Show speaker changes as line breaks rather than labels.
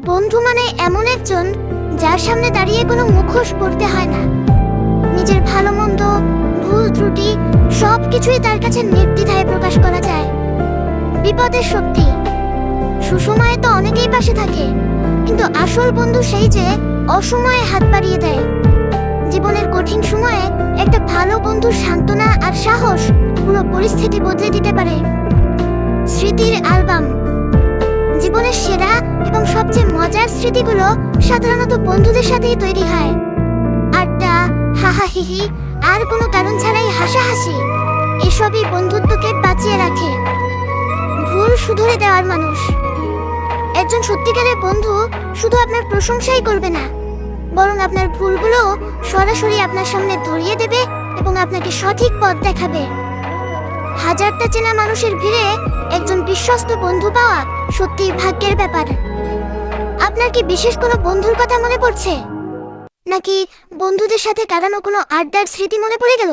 বন্ধু মানে এমন একজন যার সামনে দাঁড়িয়ে কোনো মুখোশ পরতে হয় না। নিজের ভালো মন্দ, ভুল ত্রুটি সবকিছুই তার কাছে নির্দ্বিধায় প্রকাশ করা যায়। বিপদের শক্তি। সুসময়ে তো অনেকেই পাশে থাকে, কিন্তু আসল বন্ধু সেই যে অসময়ে হাত বাড়িয়ে দেয়। জীবনের কঠিন সময়ে একটা ভালো বন্ধুর সান্ত্বনা আর সাহস পুরো পরিস্থিতি বদলে দিতে পারে। স্মৃতির অ্যালবাম। জীবনের সেরা এবং সবচেয়ে মজার স্মৃতিগুলো সাধারণত বন্ধুদের সাথেই তৈরি হয়। আড্ডা, হাহাহিহি আর কোনো কারণ ছাড়াই হাসাহাসি, এসবই বন্ধুত্বকে বাঁচিয়ে রাখে। ভুল শুধরে দেওয়ার মানুষ। একজন সত্যিকারের বন্ধু শুধু আপনার প্রশংসাই করবে না, বরং আপনার ভুলগুলো সরাসরি আপনার সামনে ধরিয়ে দেবে এবং আপনাকে সঠিক পথ দেখাবে। হাজারটা চেনা মানুষের ভিড়ে একজন বিশ্বস্ত বন্ধু পাওয়া সত্যিই ভাগ্যের ব্যাপার। আপনার কি বিশেষ কোনো বন্ধুর কথা মনে পড়ছে, নাকি বন্ধুদের সাথে কাটানো কোনো আড্ডার স্মৃতি মনে পড়ে গেল?